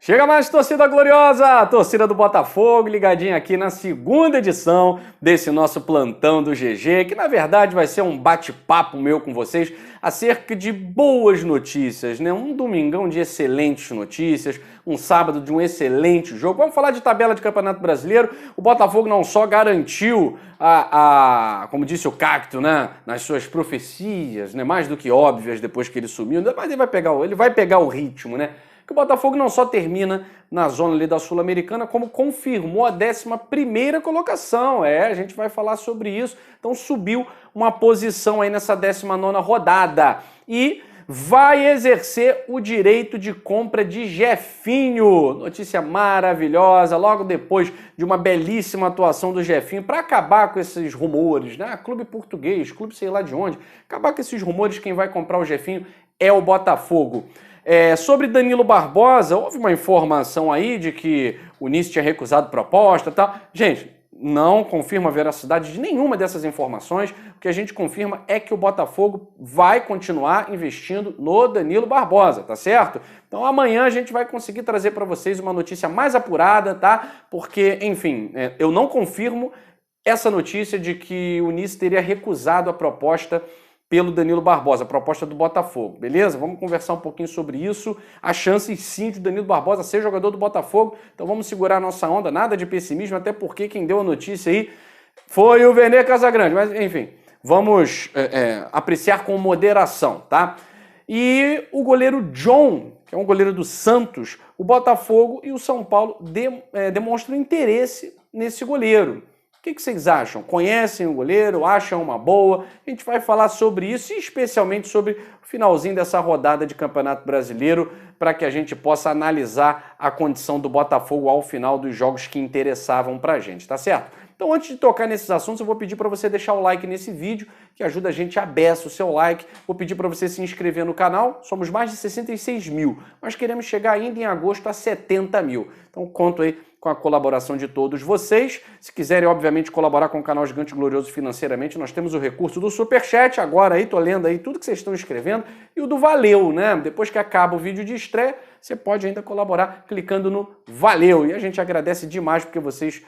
Chega mais, torcida gloriosa! Torcida do Botafogo, ligadinha aqui na segunda edição desse nosso plantão do GG, que na verdade vai ser um bate-papo meu com vocês acerca de boas notícias, né? Um domingão de excelentes notícias, um sábado de um excelente jogo. Vamos falar de tabela de Campeonato Brasileiro. O Botafogo não só garantiu como disse o Cacto, né? Nas suas profecias, né? Mais do que óbvias depois que ele sumiu, mas ele vai pegar o ritmo, né? Que o Botafogo não só termina na zona ali da Sul-Americana, como confirmou a 11ª colocação. A gente vai falar sobre isso. Então subiu uma posição aí nessa 19ª rodada. E vai exercer o direito de compra de Jefinho. Notícia maravilhosa, logo depois de uma belíssima atuação do Jefinho, para acabar com esses rumores, né? Clube português, clube sei lá de onde, acabar com esses rumores, quem vai comprar o Jefinho é o Botafogo. Sobre Danilo Barbosa, houve uma informação aí de que o Nice tinha recusado proposta e tal. Gente, não confirma a veracidade de nenhuma dessas informações. O que a gente confirma é que o Botafogo vai continuar investindo no Danilo Barbosa, tá certo? Então amanhã a gente vai conseguir trazer para vocês uma notícia mais apurada, tá? Porque, enfim, eu não confirmo essa notícia de que o Nice teria recusado a proposta pelo Danilo Barbosa, a proposta do Botafogo, beleza? Vamos conversar um pouquinho sobre isso, as chances sim de o Danilo Barbosa ser jogador do Botafogo, então vamos segurar a nossa onda, nada de pessimismo, até porque quem deu a notícia aí foi o Vene Casagrande, mas enfim, vamos apreciar com moderação, tá? E o goleiro John, que é um goleiro do Santos, o Botafogo e o São Paulo demonstram interesse nesse goleiro. O que vocês acham? Conhecem o goleiro? Acham uma boa? A gente vai falar sobre isso e especialmente sobre o finalzinho dessa rodada de Campeonato Brasileiro para que a gente possa analisar a condição do Botafogo ao final dos jogos que interessavam pra gente, tá certo? Então antes de tocar nesses assuntos eu vou pedir para você deixar o like nesse vídeo, que ajuda a gente a beça o seu like. Vou pedir para você se inscrever no canal, somos mais de 66 mil, mas queremos chegar ainda em agosto a 70 mil. Então conto aí com a colaboração de todos vocês. Se quiserem, obviamente, colaborar com o canal Gigante Glorioso financeiramente, nós temos o recurso do Superchat, agora aí, tô lendo aí tudo que vocês estão escrevendo, e o do Valeu, né? Depois que acaba o vídeo de estreia, você pode ainda colaborar clicando no Valeu. E a gente agradece demais porque vocês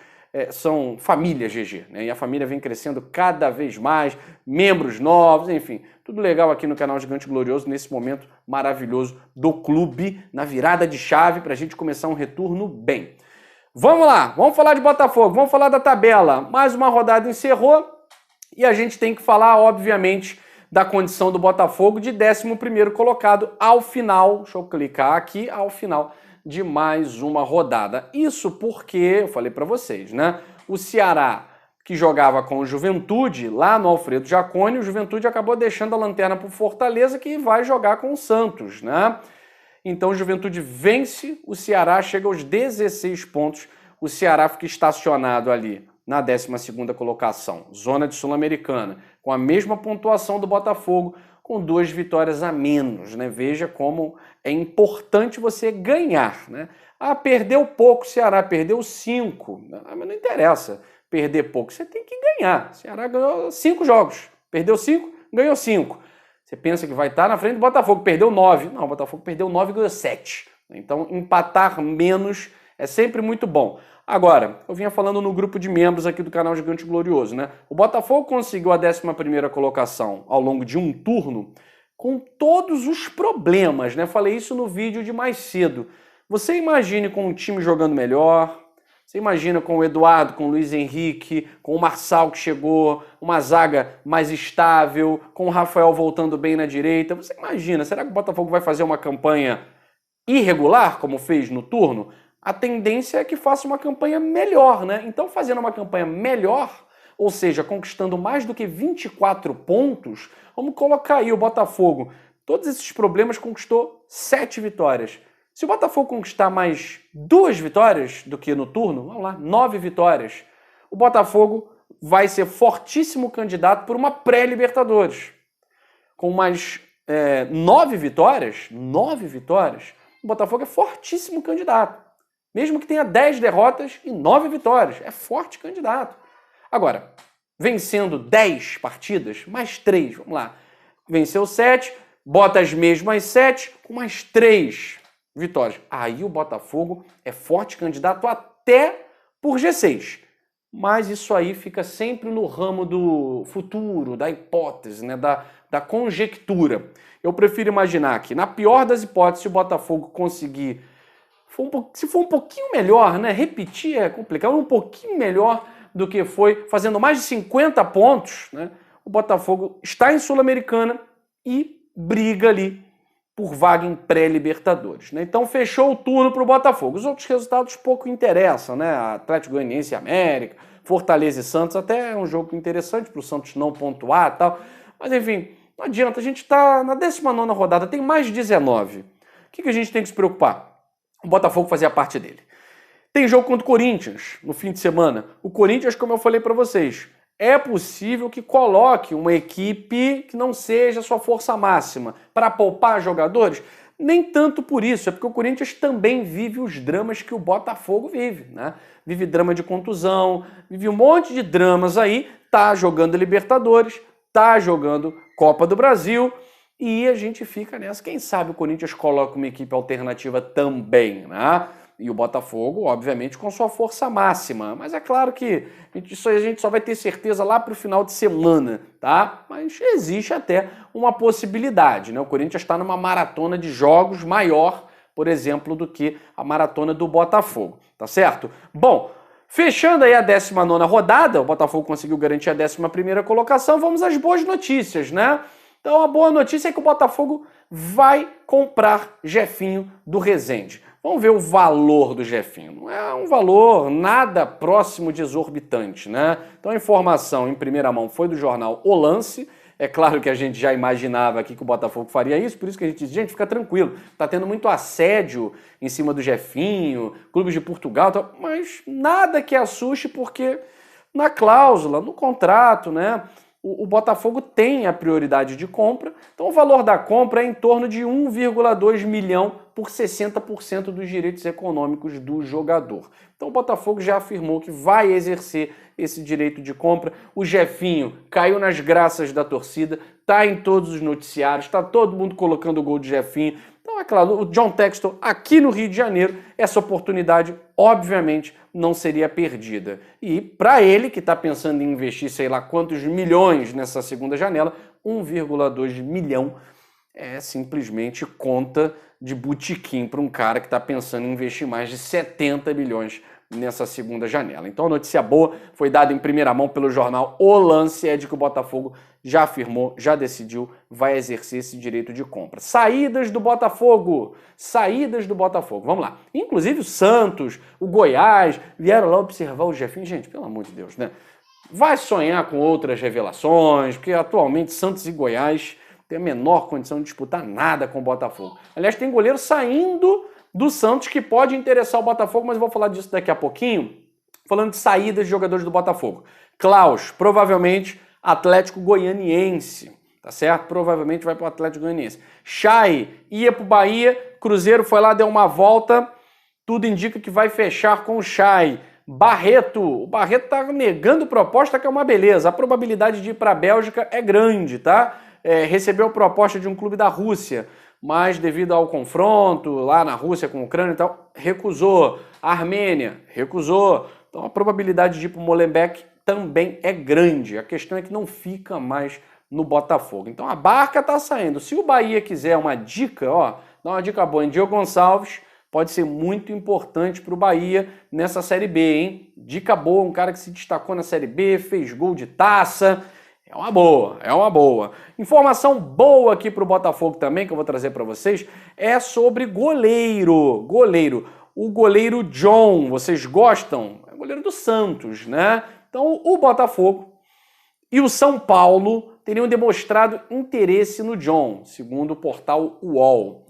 são família GG, né? E a família vem crescendo cada vez mais, membros novos, enfim, tudo legal aqui no canal Gigante Glorioso, nesse momento maravilhoso do clube, na virada de chave, pra gente começar um retorno bem. Vamos lá, vamos falar de Botafogo, vamos falar da tabela. Mais uma rodada encerrou e a gente tem que falar, obviamente, da condição do Botafogo de 11º colocado ao final, deixa eu clicar aqui, ao final de mais uma rodada. Isso porque, eu falei para vocês, né? O Ceará, que jogava com o Juventude, lá no Alfredo Jaconi, o Juventude acabou deixando a lanterna para o Fortaleza, que vai jogar com o Santos, né? Então o Juventude vence, o Ceará chega aos 16 pontos, o Ceará fica estacionado ali na 12ª colocação, zona de Sul-Americana, com a mesma pontuação do Botafogo, com 2 vitórias a menos, né? Veja como é importante você ganhar, né? Perdeu pouco o Ceará, perdeu 5, mas não interessa perder pouco, você tem que ganhar. O Ceará ganhou 5 jogos, perdeu 5, ganhou 5. Você pensa que vai estar na frente do Botafogo, perdeu 9. Não, o Botafogo perdeu 9 e ganhou 7. Então, empatar menos é sempre muito bom. Agora, eu vinha falando no grupo de membros aqui do canal Gigante Glorioso, né? O Botafogo conseguiu a 11ª colocação ao longo de um turno com todos os problemas, né? Falei isso no vídeo de mais cedo. Você imagine com um time jogando melhor, você imagina com o Eduardo, com o Luiz Henrique, com o Marçal que chegou, uma zaga mais estável, com o Rafael voltando bem na direita. Você imagina, será que o Botafogo vai fazer uma campanha irregular, como fez no turno? A tendência é que faça uma campanha melhor, né? Então, fazendo uma campanha melhor, ou seja, conquistando mais do que 24 pontos, vamos colocar aí o Botafogo. Todos esses problemas conquistou 7 vitórias. Se o Botafogo conquistar mais 2 vitórias do que no turno, vamos lá, 9 vitórias, o Botafogo vai ser fortíssimo candidato por uma pré-Libertadores. Com mais 9 vitórias, o Botafogo é fortíssimo candidato. Mesmo que tenha 10 derrotas e 9 vitórias, é forte candidato. Agora, vencendo 10 partidas, mais 3, vamos lá, venceu 7, bota as mesmas 7 com mais 3. vitórias. Aí o Botafogo é forte candidato até por G6. Mas isso aí fica sempre no ramo do futuro, da hipótese, né? da conjectura. Eu prefiro imaginar que, na pior das hipóteses, se o Botafogo conseguir, se for um pouquinho melhor, né? Repetir é complicado, um pouquinho melhor do que foi, fazendo mais de 50 pontos, né? O Botafogo está em Sul-Americana e briga ali por vaga em pré-Libertadores, né? Então fechou o turno para o Botafogo. Os outros resultados pouco interessam, né? Atlético Goianiense e América, Fortaleza e Santos, até é um jogo interessante para o Santos não pontuar e tal. Mas enfim, não adianta, a gente está na 19ª rodada, tem mais de 19. O que a gente tem que se preocupar? O Botafogo fazia parte dele. Tem jogo contra o Corinthians no fim de semana. O Corinthians, como eu falei para vocês, é possível que coloque uma equipe que não seja sua força máxima para poupar jogadores. Nem tanto por isso, é porque o Corinthians também vive os dramas que o Botafogo vive, né? Vive drama de contusão, vive um monte de dramas aí, tá jogando Libertadores, tá jogando Copa do Brasil e a gente fica nessa. Quem sabe o Corinthians coloca uma equipe alternativa também, né? E o Botafogo, obviamente, com sua força máxima. Mas é claro que isso a gente só vai ter certeza lá para o final de semana, tá? Mas existe até uma possibilidade, né? O Corinthians está numa maratona de jogos maior, por exemplo, do que a maratona do Botafogo, tá certo? Bom, fechando aí a 19ª rodada, o Botafogo conseguiu garantir a 11ª colocação, vamos às boas notícias, né? Então a boa notícia é que o Botafogo vai comprar Jefinho do Resende. Vamos ver o valor do Jefinho. Não é um valor nada próximo de exorbitante, né? Então a informação em primeira mão foi do jornal O Lance. É claro que a gente já imaginava aqui que o Botafogo faria isso, por isso que a gente diz, gente, fica tranquilo, tá tendo muito assédio em cima do Jefinho, clubes de Portugal, mas nada que assuste, porque na cláusula, no contrato, né? O Botafogo tem a prioridade de compra, então o valor da compra é em torno de 1,2 milhão por 60% dos direitos econômicos do jogador. Então o Botafogo já afirmou que vai exercer esse direito de compra. O Jefinho caiu nas graças da torcida, tá em todos os noticiários, tá todo mundo colocando o gol de Jefinho. Então é claro, o John Textor aqui no Rio de Janeiro, essa oportunidade obviamente não seria perdida. E para ele, que está pensando em investir sei lá quantos milhões nessa segunda janela, 1,2 milhão é simplesmente conta de botequim para um cara que está pensando em investir mais de 70 milhões nessa segunda janela. Então a notícia boa foi dada em primeira mão pelo jornal O Lance, é de que o Botafogo já afirmou, já decidiu, vai exercer esse direito de compra. Saídas do Botafogo! Saídas do Botafogo. Vamos lá. Inclusive o Santos, o Goiás, vieram lá observar o Jefinho. Gente, pelo amor de Deus, né? Vai sonhar com outras revelações, porque atualmente Santos e Goiás têm a menor condição de disputar nada com o Botafogo. Aliás, tem goleiro saindo do Santos que pode interessar o Botafogo, mas eu vou falar disso daqui a pouquinho, falando de saídas de jogadores do Botafogo. Klaus, provavelmente Atlético Goianiense, tá certo? Provavelmente vai para o Atlético Goianiense. Chay ia para o Bahia, Cruzeiro foi lá, deu uma volta, tudo indica que vai fechar com o Chay. Barreto, o Barreto tá negando proposta, que é uma beleza. A probabilidade de ir para a Bélgica é grande, tá? Recebeu proposta de um clube da Rússia, mas devido ao confronto lá na Rússia com a Ucrânia e tal, recusou. A Armênia, recusou. Então a probabilidade de ir para o Molenbeek também é grande. A questão é que não fica mais no Botafogo. Então a barca está saindo. Se o Bahia quiser uma dica, ó, dá uma dica boa em Diego Gonçalves, pode ser muito importante para o Bahia nessa Série B, hein? Dica boa, um cara que se destacou na Série B, fez gol de taça. É uma boa, é uma boa. Informação boa aqui para o Botafogo também, que eu vou trazer para vocês, é sobre goleiro. Goleiro. O goleiro John, vocês gostam? É o goleiro do Santos, né? Então o Botafogo e o São Paulo teriam demonstrado interesse no John, segundo o portal UOL.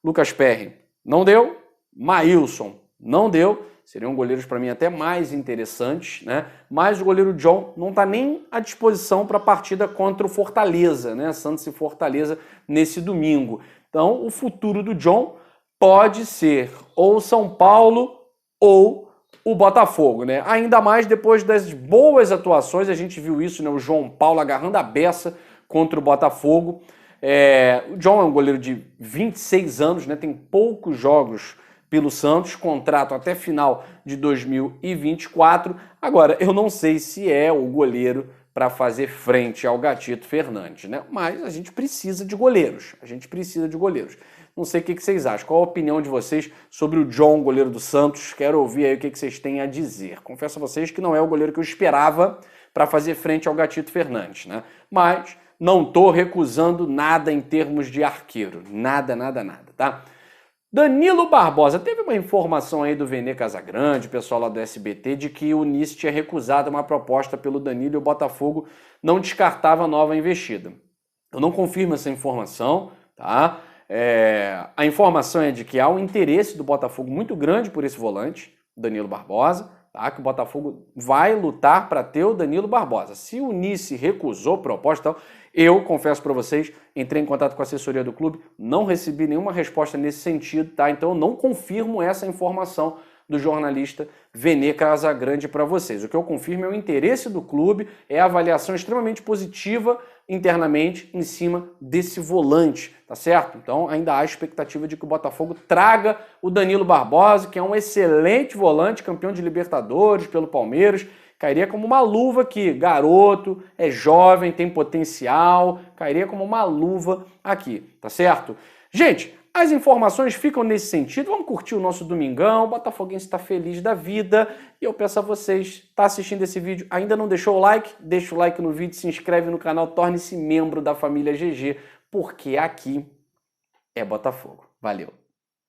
Lucas Perry, não deu. Maílson, não deu. Seriam goleiros para mim até mais interessantes, né? Mas o goleiro John não está nem à disposição para a partida contra o Fortaleza, né? Santos e Fortaleza nesse domingo. Então o futuro do John pode ser ou São Paulo ou o Botafogo, né? Ainda mais depois das boas atuações, a gente viu isso, né? O João Paulo agarrando a beça contra o Botafogo. O John é um goleiro de 26 anos, né? Tem poucos jogos pelo Santos, contrato até final de 2024. Agora, eu não sei se é o goleiro para fazer frente ao Gatito Fernandes, né? Mas a gente precisa de goleiros. Não sei o que vocês acham. Qual a opinião de vocês sobre o John, goleiro do Santos? Quero ouvir aí o que vocês têm a dizer. Confesso a vocês que não é o goleiro que eu esperava para fazer frente ao Gatito Fernandes, né? Mas não tô recusando nada em termos de arqueiro. Nada, tá? Danilo Barbosa, teve uma informação aí do Vene Casagrande, pessoal lá do SBT, de que o Nice tinha recusado uma proposta pelo Danilo e o Botafogo não descartava nova investida. Eu não confirmo essa informação, tá? A informação é de que há um interesse do Botafogo muito grande por esse volante, Danilo Barbosa, tá? Que o Botafogo vai lutar para ter o Danilo Barbosa. Se o Nice recusou a proposta, então, eu confesso para vocês, entrei em contato com a assessoria do clube, não recebi nenhuma resposta nesse sentido, tá? Então eu não confirmo essa informação do jornalista Vene Casagrande para vocês. O que eu confirmo é o interesse do clube, é a avaliação extremamente positiva internamente em cima desse volante, tá certo? Então ainda há expectativa de que o Botafogo traga o Danilo Barbosa, que é um excelente volante, campeão de Libertadores pelo Palmeiras, cairia como uma luva aqui, garoto, é jovem, tem potencial, cairia como uma luva aqui, tá certo? Gente, as informações ficam nesse sentido, vamos curtir o nosso domingão, o Botafoguense está feliz da vida, e eu peço a vocês, tá assistindo esse vídeo, ainda não deixou o like? Deixa o like no vídeo, se inscreve no canal, torne-se membro da família GG, porque aqui é Botafogo. Valeu!